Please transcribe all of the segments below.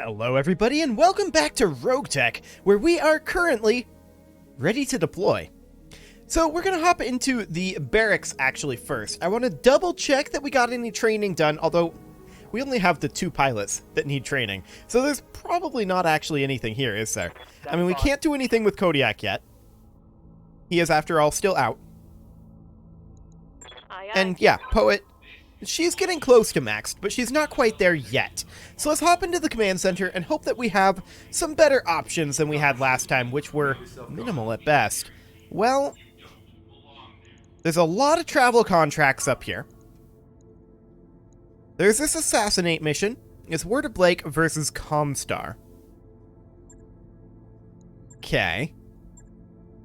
Hello everybody and welcome back to RogueTech, where we are currently ready to deploy. So we're going to hop into the barracks actually first. I want to double check that we got any training done, although we only have the 2 pilots that need training. So there's probably not actually anything here, is there? I mean, we can't do anything with Kodiak yet. He is, after all, still out. And yeah, Poet, she's getting close to maxed, but she's not quite there yet. So let's hop into the command center and hope that we have some better options than we had last time, which were minimal at best. Well, there's a lot of travel contracts up here. There's this assassinate mission. It's Word of Blake versus Comstar. Okay.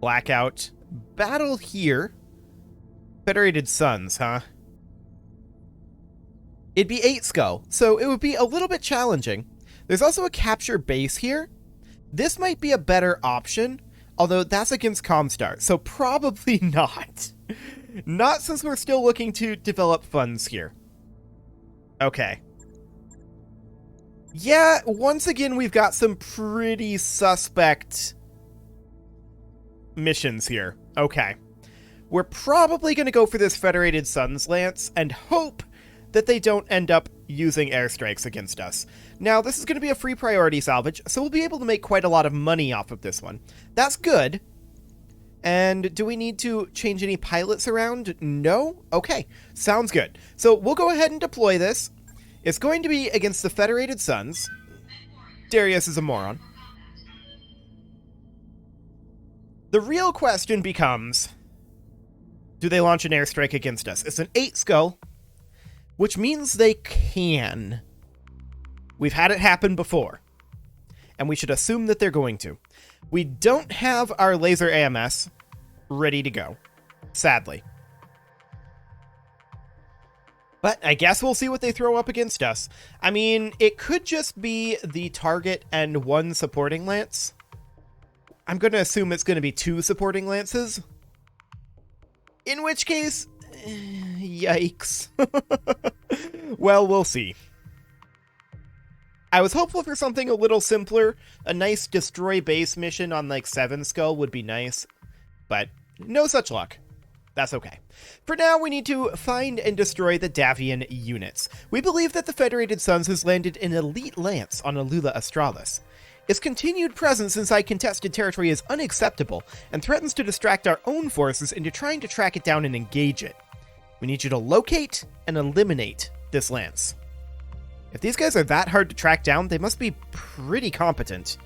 Blackout. Battle here. Federated Suns, huh? It'd be 8 skull, so it would be a little bit challenging. There's also a capture base here. This might be a better option, although that's against Comstar, so probably not. Not since we're still looking to develop funds here. Okay. Yeah, once again, we've got some pretty suspect missions here. Okay. We're probably going to go for this Federated Suns Lance and hope that they don't end up using airstrikes against us. Now, this is going to be a free priority salvage, so we'll be able to make quite a lot of money off of this one. That's good. And do we need to change any pilots around? No? Okay, sounds good. So we'll go ahead and deploy this. It's going to be against the Federated Suns. Darius is a moron. The real question becomes, do they launch an airstrike against us? It's an 8 skull, which means they can. We've had it happen before, and we should assume that they're going to. We don't have our laser AMS ready to go, sadly. But I guess we'll see what they throw up against us. I mean, it could just be the target and 1 supporting lance. I'm going to assume it's going to be 2 supporting lances. In which case, yikes. Well, we'll see. I was hopeful for something a little simpler. A nice destroy base mission on like 7 skull would be nice, but no such luck. That's okay. For now, we need to find and destroy the Davian units. We believe that the Federated Suns has landed an elite lance on Alula Australis. Its continued presence inside contested territory is unacceptable and threatens to distract our own forces into trying to track it down and engage it. We need you to locate and eliminate this lance. If these guys are that hard to track down, they must be pretty competent.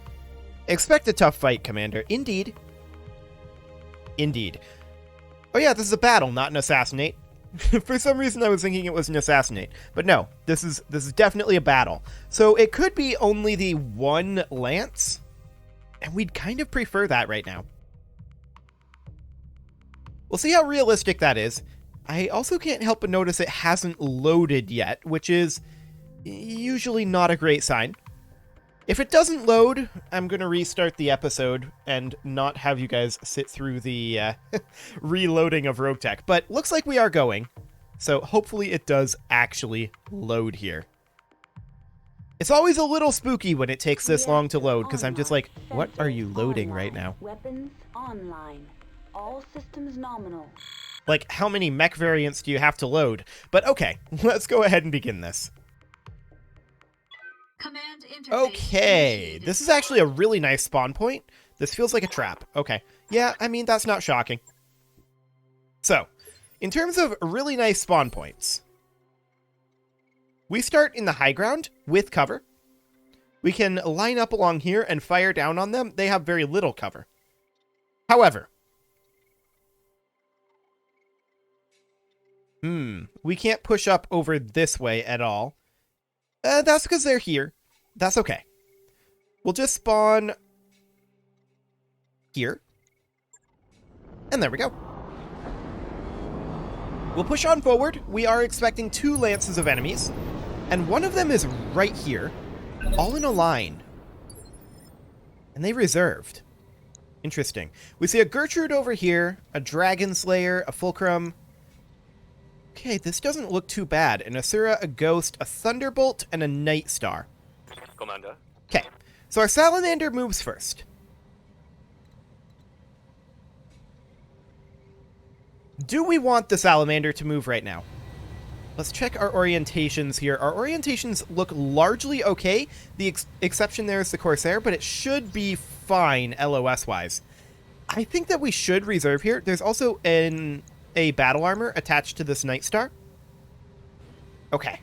Expect a tough fight, Commander. Indeed. Indeed. Oh yeah, this is a battle, not an assassinate. For some reason I was thinking it was an assassinate. But no, this is definitely a battle. So it could be only the 1 lance, and we'd kind of prefer that right now. We'll see how realistic that is. I also can't help but notice it hasn't loaded yet, which is usually not a great sign. If it doesn't load, I'm going to restart the episode and not have you guys sit through the reloading of RogueTech. But looks like we are going, so hopefully it does actually load here. It's always a little spooky when it takes this long to load, because I'm just like, what are you loading right now? Weapons online. All systems nominal. Like, how many mech variants do you have to load? But okay, let's go ahead and begin this. Okay, this is actually a really nice spawn point. This feels like a trap. Okay, yeah, I mean, that's not shocking. So, in terms of really nice spawn points, we start in the high ground with cover. We can line up along here and fire down on them. They have very little cover. However, we can't push up over this way at all. That's because they're here. That's okay. We'll just spawn here. And there we go. We'll push on forward. We are expecting 2 lances of enemies. And one of them is right here. All in a line. And they reserved. Interesting. We see a Gertrude over here. A Dragon Slayer. A Fulcrum. Okay, this doesn't look too bad. An Asura, a Ghost, a Thunderbolt, and a Night Star. Commander. Okay, so our salamander moves first. Do we want the salamander to move right now? Let's check our orientations here. Our orientations look largely okay. The exception there is the Corsair, but it should be fine LOS-wise. I think that we should reserve here. There's also a battle armor attached to this Night Star. Okay.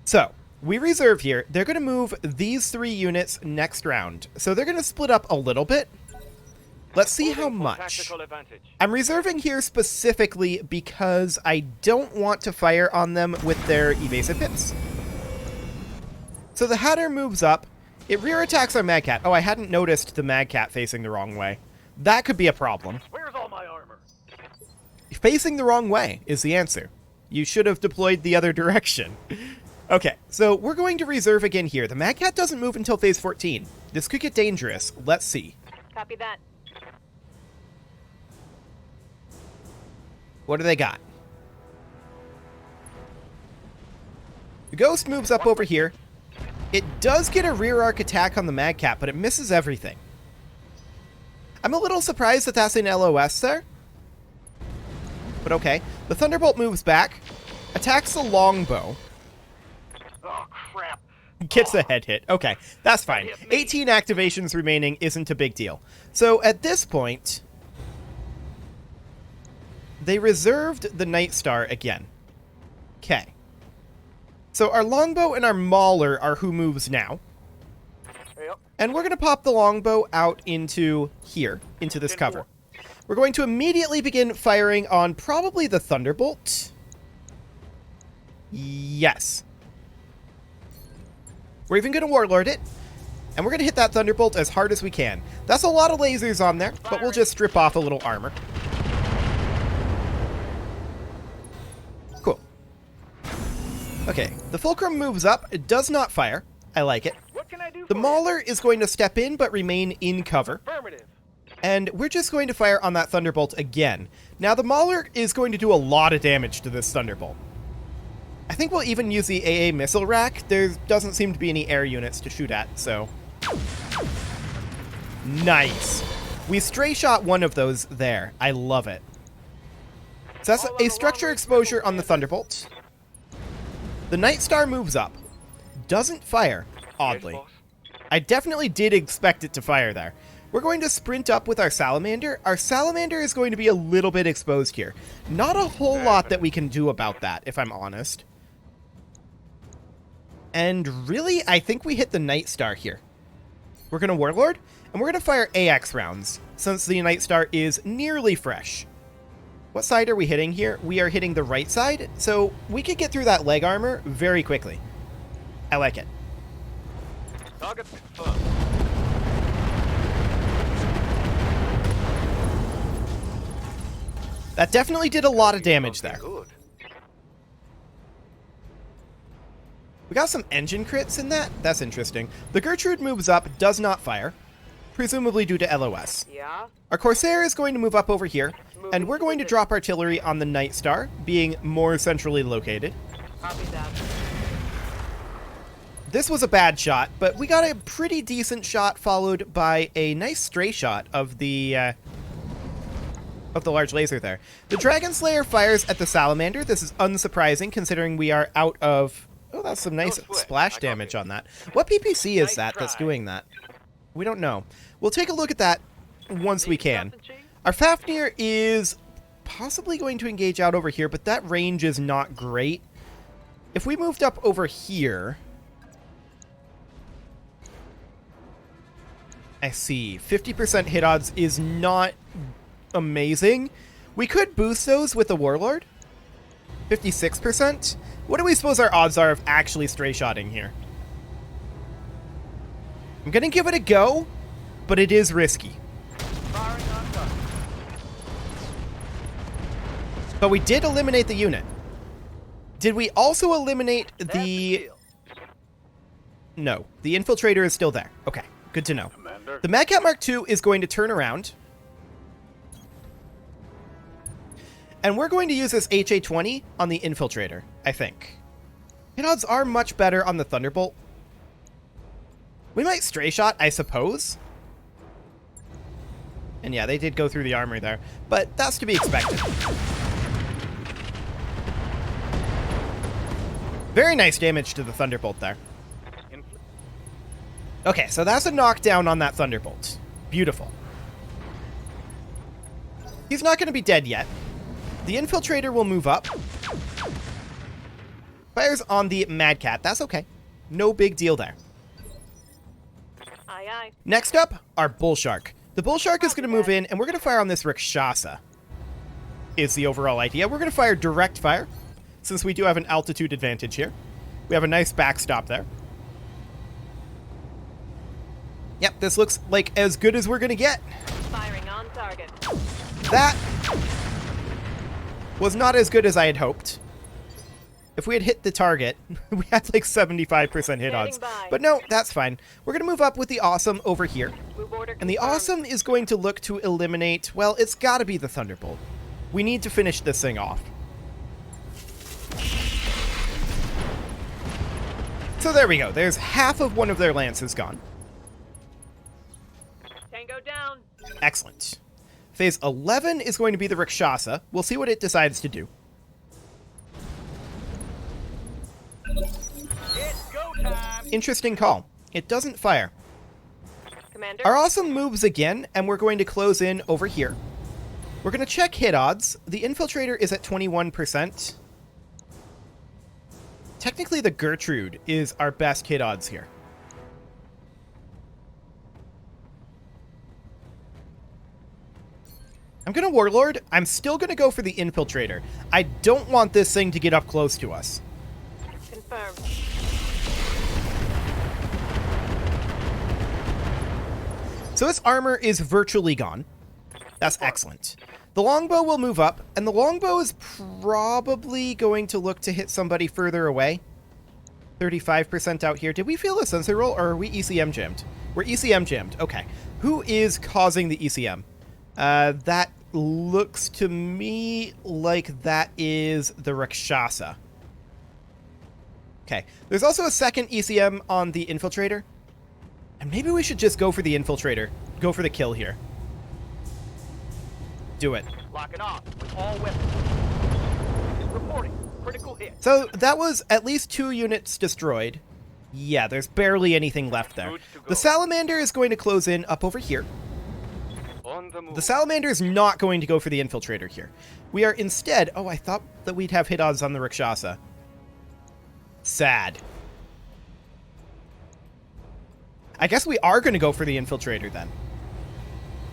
So, we reserve here. They're going to move these 3 units next round. So they're going to split up a little bit. Let's see how much. I'm reserving here specifically because I don't want to fire on them with their evasive hits. So the Hatter moves up. It rear attacks our Magcat. Oh, I hadn't noticed the Magcat facing the wrong way. That could be a problem. Where's all my armor? Facing the wrong way is the answer. You should have deployed the other direction. Okay, so we're going to reserve again here. The Magcat doesn't move until phase 14. This could get dangerous. Let's see. Copy that. What do they got? The Ghost moves up over here. It does get a rear arc attack on the Magcat, but it misses everything. I'm a little surprised that that's an LOS there. But okay. The Thunderbolt moves back, attacks the longbow. Oh, crap. Gets a head hit. Okay, that's fine. 18 activations remaining isn't a big deal. So at this point, they reserved the Night Star again. Okay. So our longbow and our mauler are who moves now. Yep. And we're going to pop the longbow out into here, into this cover. We're going to immediately begin firing on probably the Thunderbolt. Yes. We're even going to Warlord it. And we're going to hit that Thunderbolt as hard as we can. That's a lot of lasers on there, but we'll just strip off a little armor. Cool. Okay, the Fulcrum moves up. It does not fire. I like it. What can I do The for Mauler is going to step in, but remain in cover. Affirmative. And we're just going to fire on that Thunderbolt again. Now, the Mauler is going to do a lot of damage to this Thunderbolt. I think we'll even use the AA missile rack. There doesn't seem to be any air units to shoot at, so... Nice. We stray shot one of those there. I love it. So that's a structure exposure on the Thunderbolt. The Night Star moves up. Doesn't fire, oddly. I definitely did expect it to fire there. We're going to sprint up with our Salamander. Our Salamander is going to be a little bit exposed here. Not a whole lot that we can do about that, if I'm honest. And really, I think we hit the Night Star here. We're going to Warlord, and we're going to fire AX rounds, since the Night Star is nearly fresh. What side are we hitting here? We are hitting the right side, so we could get through that leg armor very quickly. I like it. Target confirmed. That definitely did a lot of damage there. Good. We got some engine crits in that. That's interesting. The Gertrude moves up, does not fire, presumably due to LOS. Yeah? Our Corsair is going to move up over here, and we're going to drop artillery on the Night Star, being more centrally located. Copy that. This was a bad shot, but we got a pretty decent shot followed by a nice stray shot of the large laser there. The Dragon Slayer fires at the Salamander. This is unsurprising considering we are out of... Oh, that's some nice splash damage on that. What PPC is that that's doing that? We don't know. We'll take a look at that once we can. Our Fafnir is possibly going to engage out over here, but that range is not great. If we moved up over here... I see. 50% hit odds is not amazing. We could boost those with the Warlord. 56%. What do we suppose our odds are of actually stray-shotting here? I'm going to give it a go, but it is risky. Firing on target. But we did eliminate the unit. Did we also eliminate That's the... deal. No, the Infiltrator is still there. Okay, good to know. Commander. The Magcat Mark II is going to turn around. And we're going to use this HA-20 on the Infiltrator, I think. Hit odds are much better on the Thunderbolt. We might stray shot, I suppose. And yeah, they did go through the armor there, but that's to be expected. Very nice damage to the Thunderbolt there. Okay, so that's a knockdown on that Thunderbolt. Beautiful. He's not going to be dead yet. The Infiltrator will move up. Fires on the Mad Cat. That's okay. No big deal there. Aye, aye. Next up, our Bull Shark. The Bull Shark is going to move in, and we're going to fire on this Rakshasa, is the overall idea. We're going to fire direct fire, since we do have an altitude advantage here. We have a nice backstop there. Yep, this looks like as good as we're going to get. Firing on target. That was not as good as I had hoped. If we had hit the target, we had like 75% hit odds. But no, that's fine. We're going to move up with the Awesome over here. Move order And the confirmed. Awesome is going to look to eliminate, well, it's got to be the Thunderbolt. We need to finish this thing off. So there we go. There's half of one of their lances gone. Tango down. Excellent. Phase 11 is going to be the Rakshasa. We'll see what it decides to do. It's go time. Interesting call. It doesn't fire. Commander. Our Awesome moves again, and we're going to close in over here. We're going to check hit odds. The Infiltrator is at 21%. Technically, the Gertrude is our best hit odds here. I'm going to Warlord. I'm still going to go for the Infiltrator. I don't want this thing to get up close to us. Confirmed. So its armor is virtually gone. That's excellent. The longbow will move up, and the longbow is probably going to look to hit somebody further away. 35% out here. Did we feel a sensor roll, or are we ECM jammed? We're ECM jammed. Okay. Who is causing the ECM? That looks to me like that is the Rakshasa. Okay. There's also a second ECM on the Infiltrator. And maybe we should just go for the Infiltrator. Go for the kill here. Do it. Locking off with all weapons. Reporting. Critical hit. So that was at least 2 units destroyed. Yeah, there's barely anything left there. Good to go. The Salamander is going to close in up over here. On the move. The Salamander is not going to go for the Infiltrator here. We are instead... Oh, I thought that we'd have hit odds on the Rakshasa. Sad. I guess we are going to go for the Infiltrator then.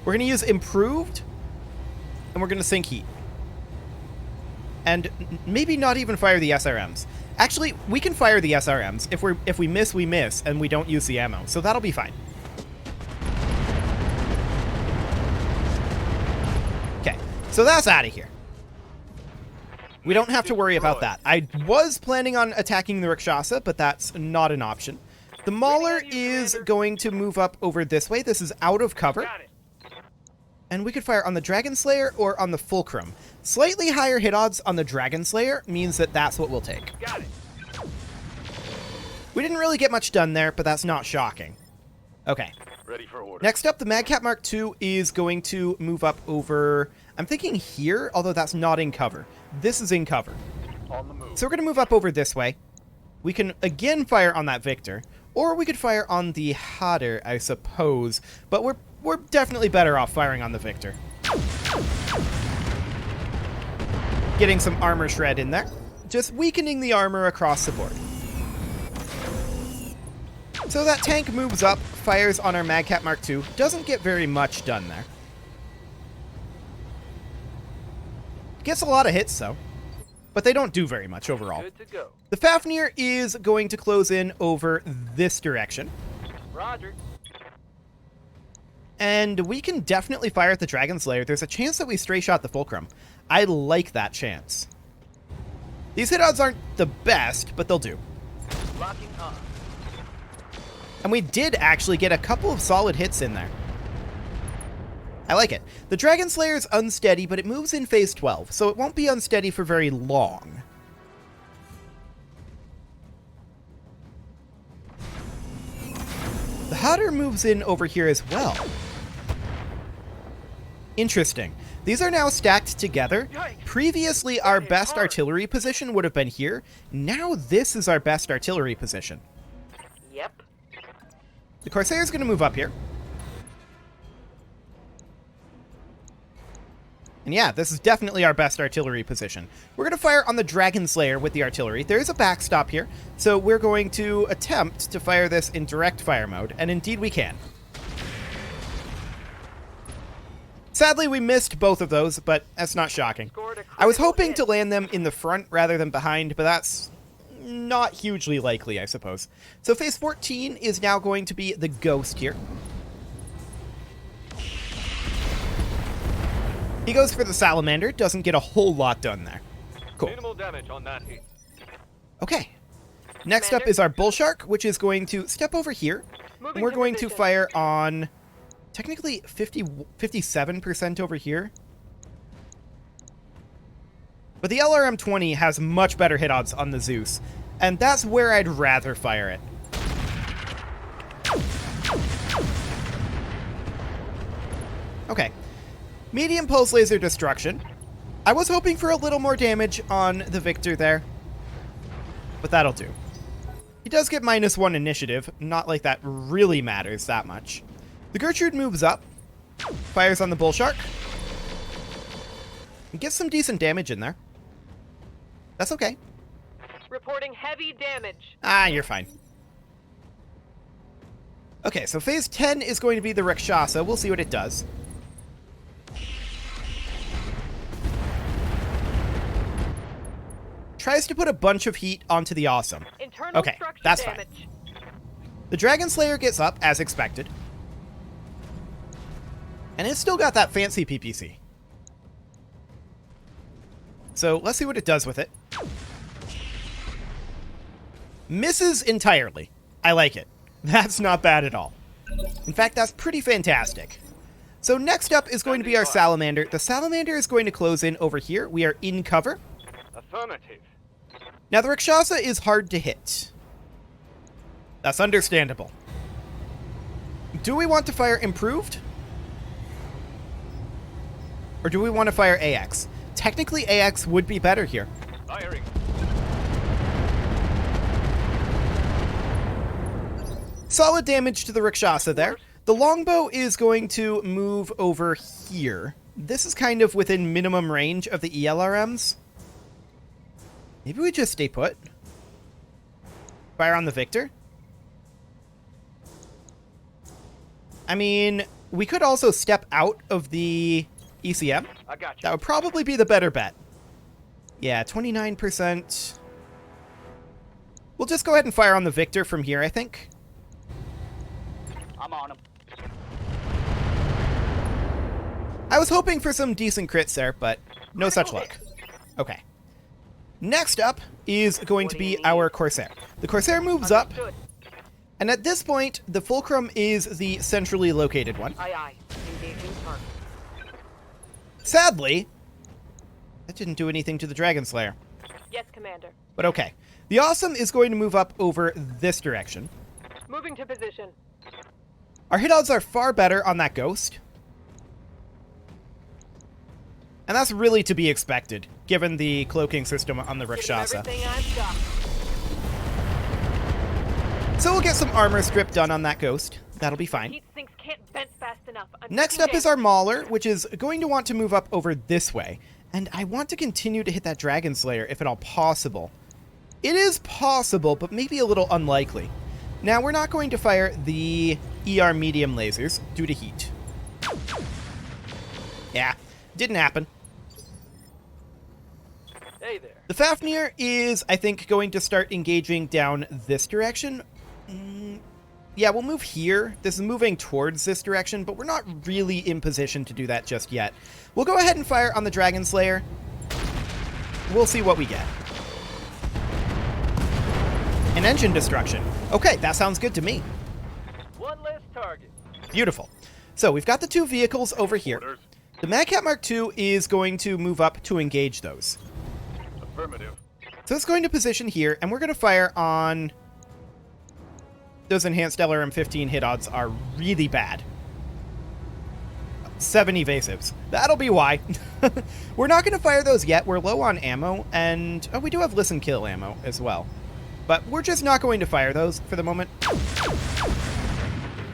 We're going to use Improved, and we're going to Sink Heat. And maybe not even fire the SRMs. Actually, we can fire the SRMs. If we miss, we miss, and we don't use the ammo. So that'll be fine. Okay, so that's out of here. We don't have to worry about that. I was planning on attacking the Rakshasa, but that's not an option. The Mauler is going to move up over this way. This is out of cover. Got it. And we could fire on the Dragon Slayer or on the Fulcrum. Slightly higher hit odds on the Dragon Slayer means that that's what we'll take. Got it. We didn't really get much done there, but that's not shocking. Okay. Ready for order. Next up, the Madcat Mark II is going to move up over... I'm thinking here, although that's not in cover. This is in cover. On the move. So we're going to move up over this way. We can again fire on that Victor. Or we could fire on the Hatter, I suppose. But we're definitely better off firing on the Victor. Getting some armor shred in there. Just weakening the armor across the board. So that tank moves up, fires on our Madcat Mark II. Doesn't get very much done there. Gets a lot of hits, though. But they don't do very much overall. Good to go. The Fafnir is going to close in over this direction. Roger. And we can definitely fire at the Dragon Slayer. There's a chance that we stray shot the Fulcrum. I like that chance. These hit odds aren't the best, but they'll do. Locking on. And we did actually get a couple of solid hits in there. I like it. The Dragon Slayer is unsteady, but it moves in phase 12, so it won't be unsteady for very long. The Marauder moves in over here as well. Interesting. These are now stacked together. Previously, our best artillery position would have been here. Now this is our best artillery position. Yep. The Corsair is going to move up here. And yeah, this is definitely our best artillery position. We're going to fire on the Dragon Slayer with the artillery. There is a backstop here, so we're going to attempt to fire this in direct fire mode, and indeed we can. Sadly, we missed both of those, but that's not shocking. I was hoping to land them in the front rather than behind, but that's not hugely likely, I suppose. So phase 14 is now going to be the Ghost here. He goes for the Salamander, doesn't get a whole lot done there. Cool. Minimal damage on that hit. Okay. Next up is our Bull Shark, which is going to step over here. And we're going to fire on technically 57% over here. But the LRM-20 has much better hit odds on the Zeus, and that's where I'd rather fire it. Okay. Medium pulse laser destruction. I was hoping for a little more damage on the Victor there, but that'll do. He does get -1 initiative, not like that really matters that much. The Gertrude moves up, fires on the Bull Shark, and gets some decent damage in there. That's okay. Reporting heavy damage. Ah, you're fine. Okay, so phase 10 is going to be the Rakshasa. We'll see what it does. Tries to put a bunch of heat onto the Awesome. Internal Okay, structure that's damage. fine. The Dragon Slayer gets up, as expected. And it's still got that fancy PPC. So let's see what it does with it. Misses entirely. I like it. That's not bad at all. In fact, that's pretty fantastic. So next up is going to be our Salamander. The Salamander is going to close in over here. We are in cover. Affirmative. Now, the Rakshasa is hard to hit. That's understandable. Do we want to fire Improved? Or do we want to fire AX? Technically, AX would be better here. Firing. Solid damage to the Rakshasa there. The longbow is going to move over here. This is kind of within minimum range of the ELRMs. Maybe we just stay put. Fire on the Victor. I mean, we could also step out of the ECM. I got you. That would probably be the better bet. Yeah, 29%. We'll just go ahead and fire on the Victor from here, I think. I'm on him. I was hoping for some decent crits there, but no such luck. Okay. Next up is going to be our Corsair. The Corsair moves up, Understood. and at this point, the Fulcrum is the centrally located one. Aye, aye. Engaging target. Sadly, that didn't do anything to the Dragon Slayer, Yes, Commander. but okay. The Awesome is going to move up over this direction. Moving to position. Our hit odds are far better on that Ghost. And that's really to be expected, given the cloaking system on the Give them Rakshasa. everything I've got. So we'll get some armor strip done on that Ghost. That'll be fine. Heat sinks can't vent fast enough. I'm Next taking up is our Mauler, which is going to want to move up over this way. And I want to continue to hit that Dragon Slayer, if at all possible. It is possible, but maybe a little unlikely. Now, we're not going to fire the ER medium lasers due to heat. Yeah, didn't happen. Hey there. The Fafnir is, I think, going to start engaging down this direction. Yeah, we'll move here. This is moving towards this direction, but we're not really in position to do that just yet. We'll go ahead and fire on the Dragon Slayer. We'll see what we get. An engine destruction. Okay, that sounds good to me. One less target. Beautiful. So we've got the two vehicles over here. Orders. The Madcat Mark II is going to move up to engage those. Affirmative. So it's going to position here, and we're going to fire on Those enhanced LRM-15 hit odds are really bad. 7 evasives. That'll be why. We're not going to fire those yet. We're low on ammo, and we do have listen kill ammo as well. But we're just not going to fire those for the moment.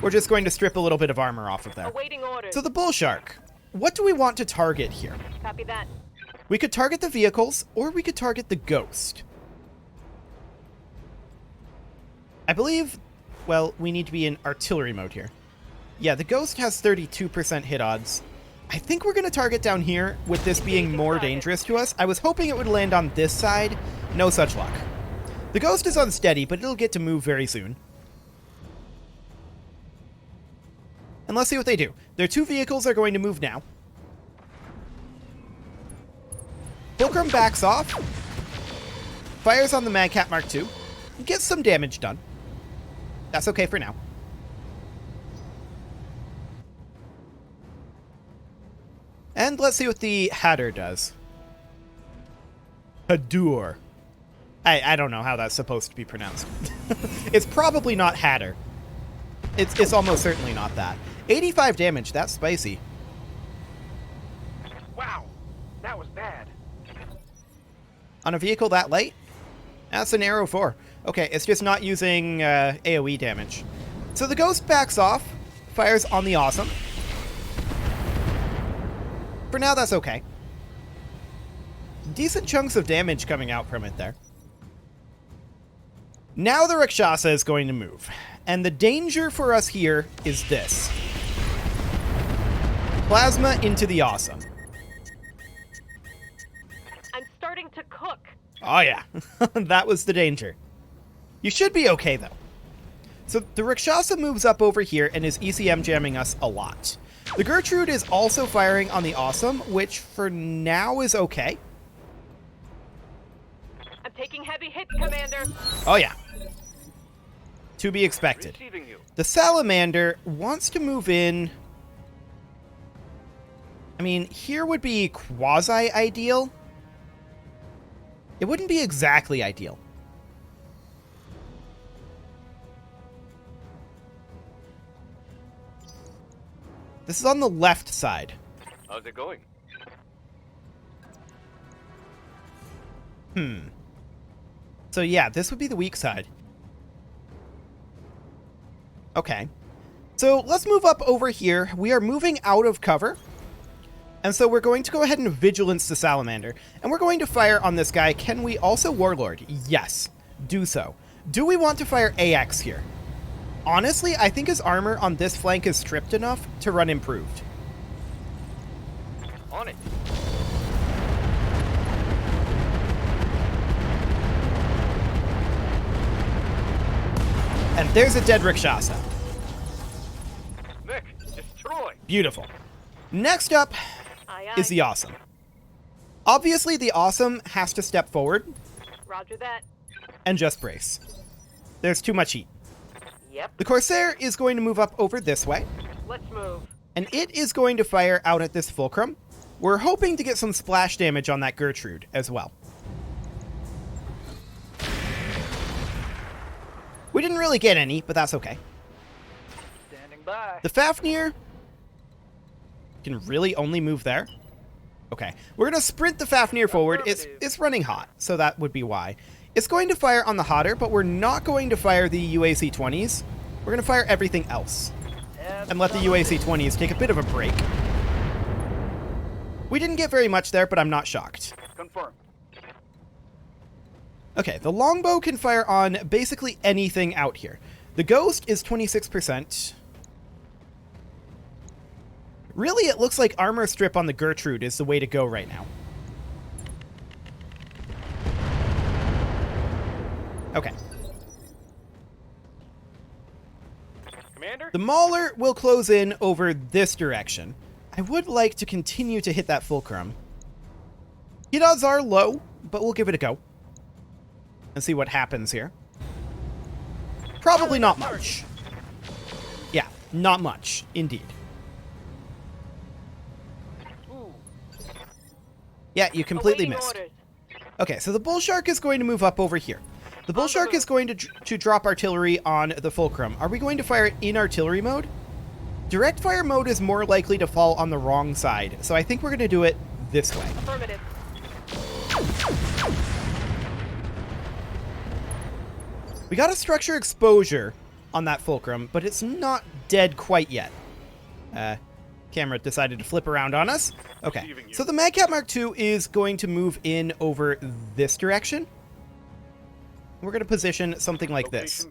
We're just going to strip a little bit of armor off of there. Awaiting orders. So the bull shark. What do we want to target here? Copy that. We could target the vehicles, or we could target the ghost. I believe, well, we need to be in artillery mode here. Yeah, the ghost has 32% hit odds. I think we're going to target down here, with this being more dangerous to us. I was hoping it would land on this side. No such luck. The ghost is unsteady, but it'll get to move very soon. And let's see what they do. Their 2 vehicles are going to move now. Fulcrum backs off. Fires on the Madcat Mark II. Gets some damage done. That's okay for now. And let's see what the Hatter does. Hadur. I don't know how that's supposed to be pronounced. It's probably not Hatter. It's almost certainly not that. 85 damage, that's spicy. Wow, that was bad. On a vehicle that light? That's an Arrow 4. Okay, it's just not using AoE damage. So the ghost backs off, fires on the Awesome. For now, that's okay. Decent chunks of damage coming out from it there. Now the Rakshasa is going to move. And the danger for us here is this. Plasma into the Awesome. I'm starting to cook. Oh yeah, that was the danger. You should be okay though. So the Rakshasa moves up over here and is ECM jamming us a lot. The Gertrude is also firing on the Awesome, which for now is okay. I'm taking heavy hits, Commander. Oh yeah. To be expected. Receiving you. The Salamander wants to move in. I mean, here would be quasi-ideal. It wouldn't be exactly ideal. This is on the left side. How's it going? So yeah, this would be the weak side. Okay. So let's move up over here. We are moving out of cover. And so we're going to go ahead and Vigilance the Salamander. And we're going to fire on this guy. Can we also Warlord? Yes. Do so. Do we want to fire AX here? Honestly, I think his armor on this flank is stripped enough to run improved. On it. And there's a dead Rakshasa. Nick, destroy. Beautiful. Next up Aye, aye. is the Awesome. Obviously, the Awesome has to step forward Roger that. and just brace. There's too much heat. Yep. The Corsair is going to move up over this way, Let's move. and it is going to fire out at this Fulcrum. We're hoping to get some splash damage on that Gertrude as well. We didn't really get any, but that's okay. Standing by. The Fafnir can really only move there. Okay, we're going to sprint the Fafnir forward. It's running hot, so that would be why. It's going to fire on the Hotter, but we're not going to fire the UAC-20s. We're going to fire everything else and let the UAC-20s take a bit of a break. We didn't get very much there, but I'm not shocked. Confirmed. Okay, the Longbow can fire on basically anything out here. The Ghost is 26%. Really, it looks like Armor Strip on the Gertrude is the way to go right now. Okay. Commander? The Mauler will close in over this direction. I would like to continue to hit that Fulcrum. Hit odds are low, but we'll give it a go. And see what happens here. Probably not much. Yeah, not much, indeed. Ooh. Yeah, you completely Awaiting missed. orders. Okay, so the Bull Shark is going to move up over here. The Bull Shark is going to drop artillery on the Fulcrum. Are we going to fire it in artillery mode? Direct fire mode is more likely to fall on the wrong side, so I think we're going to do it this way. Affirmative. We got a structure exposure on that Fulcrum, but it's not dead quite yet. Camera decided to flip around on us. Okay, so the Madcat Mark II is going to move in over this direction. We're going to position something like this.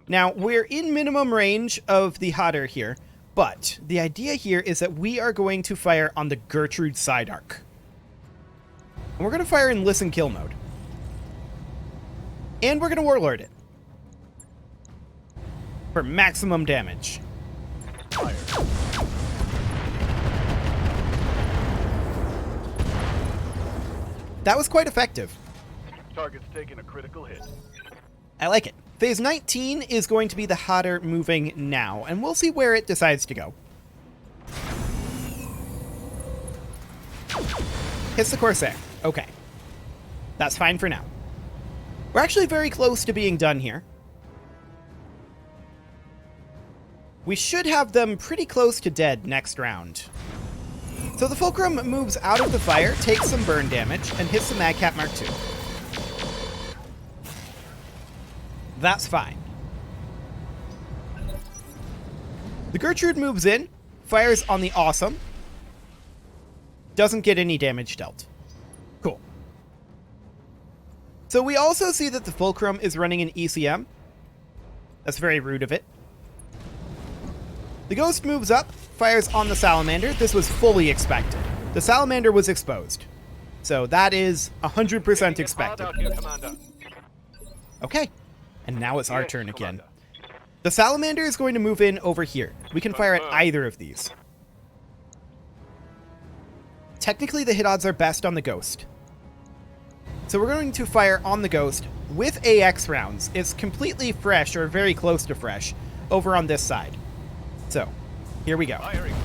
Now, we're in minimum range of the Hodder here, but the idea here is that we are going to fire on the Gertrude side arc. And we're going to fire in listen kill mode. And we're going to Warlord it. For maximum damage. Fire. That was quite effective. Target's taking a critical hit. I like it. Phase 19 is going to be the Hodder moving now, and we'll see where it decides to go. Hits the Corsair. Okay. That's fine for now. We're actually very close to being done here. We should have them pretty close to dead next round. So the Fulcrum moves out of the fire, takes some burn damage, and hits the Madcat Mark II. That's fine. The Gertrude moves in, fires on the Awesome. Doesn't get any damage dealt. Cool. So we also see that the Fulcrum is running an ECM. That's very rude of it. The Ghost moves up, fires on the Salamander. This was fully expected. The Salamander was exposed. So that is 100% expected. Okay. And now it's our turn again. The Salamander is going to move in over here. We can fire at either of these. Technically, the hit odds are best on the Ghost. So we're going to fire on the Ghost with AX rounds. It's completely fresh, or very close to fresh, over on this side. So, here we go. Firing.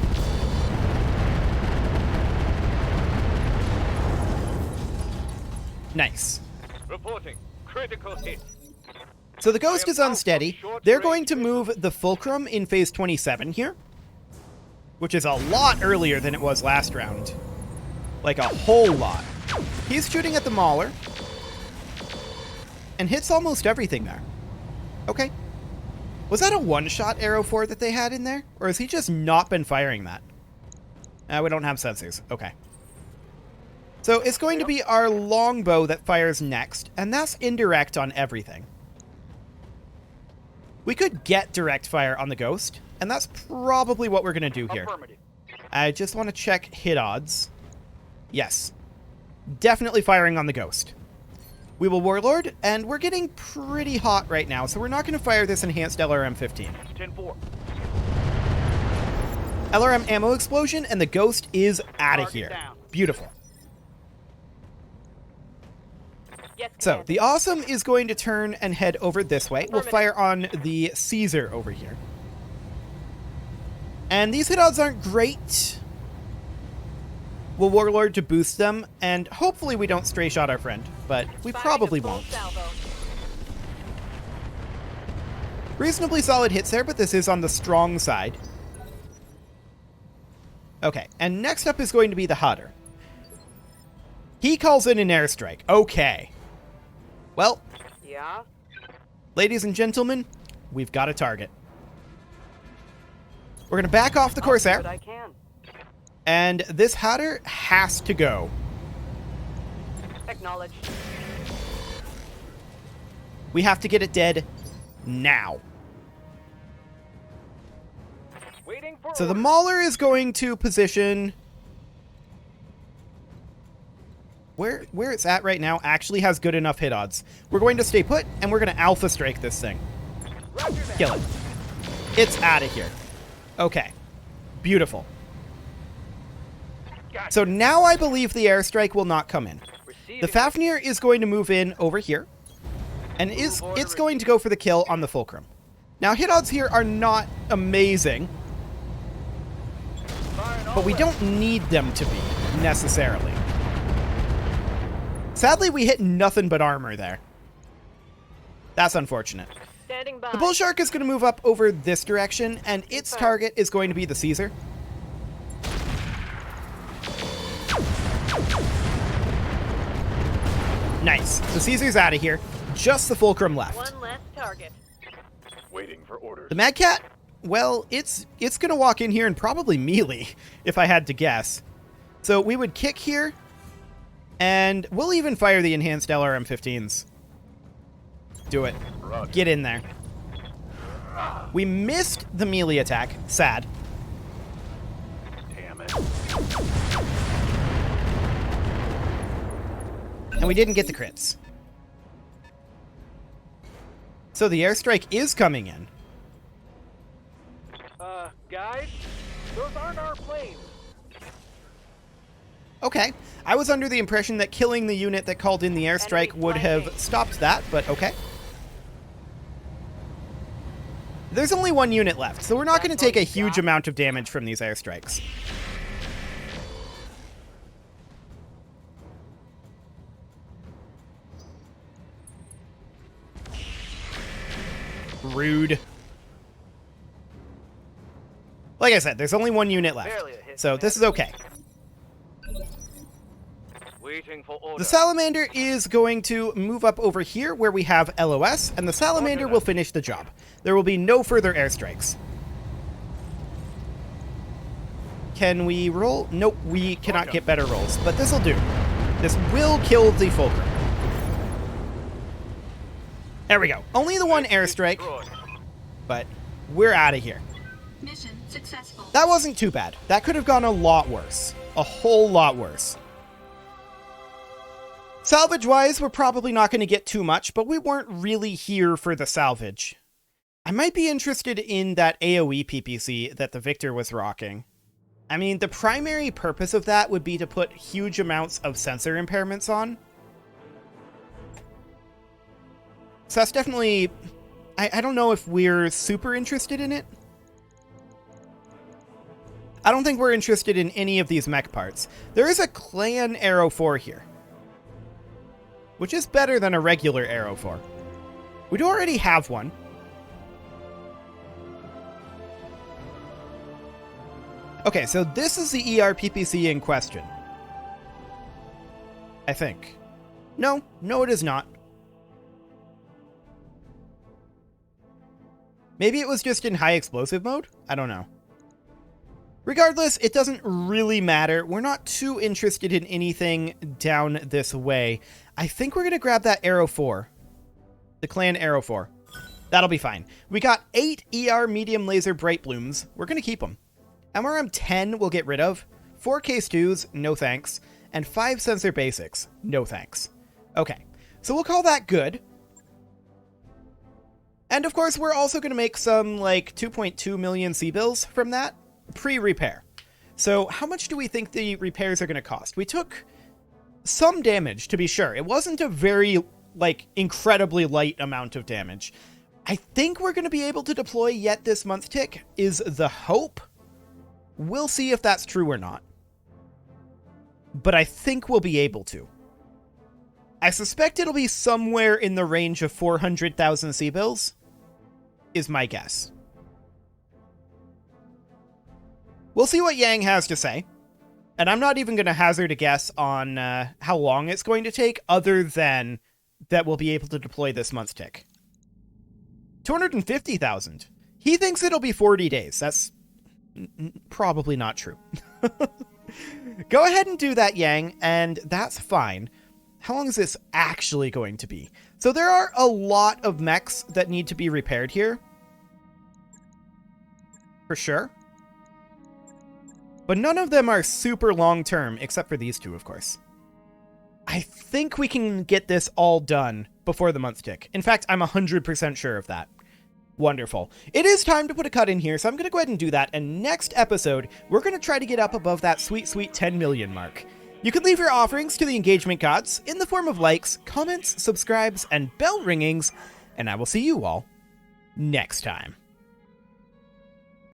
Nice. Reporting. Critical hit. So the Ghost is unsteady. They're going to move the Fulcrum in phase 27 here, which is a lot earlier than it was last round. Like a whole lot. He's shooting at the Mauler and hits almost everything there. Okay. Was that a one-shot arrow 4 that they had in there? Or has he just not been firing that? We don't have sensors. Okay. So it's going to be our longbow that fires next, and that's indirect on everything. We could get direct fire on the Ghost, and that's probably what we're going to do here. I just want to check hit odds. Yes. Definitely firing on the Ghost. We will Warlord, and we're getting pretty hot right now, so we're not going to fire this enhanced LRM-15. 10-4. LRM ammo explosion, and the Ghost is out of here. Beautiful. Yes, So, Commander. the Awesome is going to turn and head over this way. We'll fire on the Caesar over here. And these hit odds aren't great. We'll Warlord to boost them, and hopefully we don't stray shot our friend, but we Firing probably a full won't. salvo. Reasonably solid hits there, but this is on the strong side. Okay, and next up is going to be the Hodder. He calls in an airstrike. Okay. Well, Yeah. ladies and gentlemen, we've got a target. We're going to back off the Corsair, But I can. and this Hodder has to go. Acknowledge. We have to get it dead now. Waiting for So the orders. Mauler is going to position... Where it's at right now actually has good enough hit odds. We're going to stay put, and we're going to Alpha Strike this thing. Roger that. Kill it. It's out of here. Okay. Beautiful. Gotcha. So now I believe the airstrike will not come in. Receiving. The Fafnir is going to move in over here, and it's going to go for the kill on the Fulcrum. Now, hit odds here are not amazing, Firing all but we weapons. don't need them to be, necessarily. Sadly, we hit nothing but armor there. That's unfortunate. Standing by. The bull shark is going to move up over this direction, and its target is going to be the Caesar. Nice. The Caesar's out of here. Just the fulcrum left. One less target. Waiting for orders. The Mad Cat, well, it's going to walk in here and probably melee, if I had to guess. So we would kick here, and we'll even fire the enhanced LRM-15s. Do it. Roger. Get in there. We missed the melee attack. Sad. Damn it. And we didn't get the crits. So the airstrike is coming in. Guys, those aren't our planes. Okay. I was under the impression that killing the unit that called in the airstrike would have stopped that, but okay. There's only one unit left, so we're not going to take a huge amount of damage from these airstrikes. Rude. Like I said, there's only one unit left, so this is okay. Waiting for orders. The Salamander is going to move up over here where we have LOS, and the Salamander will finish the job. There will be no further airstrikes. Can we roll? Nope, we cannot get better rolls, but this will do. This will kill the Fulcrum. There we go. Only the one airstrike, but we're out of here. Mission successful. That wasn't too bad. That could have gone a lot worse. A whole lot worse. Salvage-wise, we're probably not going to get too much, but we weren't really here for the salvage. I might be interested in that AoE PPC that the Victor was rocking. I mean, the primary purpose of that would be to put huge amounts of sensor impairments on. So that's definitely... I don't know if we're super interested in it. I don't think we're interested in any of these mech parts. There is a Clan Arrow 4 here, which is better than a regular Arrow 4. We do already have one. Okay, so this is the ERPPC in question. I think. No, it is not. Maybe it was just in high explosive mode? I don't know. Regardless, it doesn't really matter. We're not too interested in anything down this way. I think we're going to grab that Arrow 4. The Clan Arrow 4. That'll be fine. We got 8 ER medium laser bright blooms. We're going to keep them. MRM 10 we'll get rid of. 4 K2s, no thanks. And 5 sensor basics, no thanks. Okay, so we'll call that good. And of course, we're also going to make some like 2.2 million C-bills from that. Pre-repair. So how much do we think the repairs are going to cost? We took some damage, to be sure. It wasn't a very, like, incredibly light amount of damage. I think we're going to be able to deploy yet this month tick, is the hope. We'll see if that's true or not. But I think we'll be able to. I suspect it'll be somewhere in the range of 400,000 C-bills, is my guess. We'll see what Yang has to say. And I'm not even going to hazard a guess on how long it's going to take, other than that we'll be able to deploy this month's tick. 250,000. He thinks it'll be 40 days. That's probably not true. Go ahead and do that, Yang, and that's fine. How long is this actually going to be? So there are a lot of mechs that need to be repaired here. For sure. But none of them are super long-term, except for these two, of course. I think we can get this all done before the month tick. In fact, I'm 100% sure of that. Wonderful. It is time to put a cut in here, so I'm going to go ahead and do that. And next episode, we're going to try to get up above that sweet, sweet 10 million mark. You can leave your offerings to the engagement gods in the form of likes, comments, subscribes, and bell ringings. And I will see you all next time.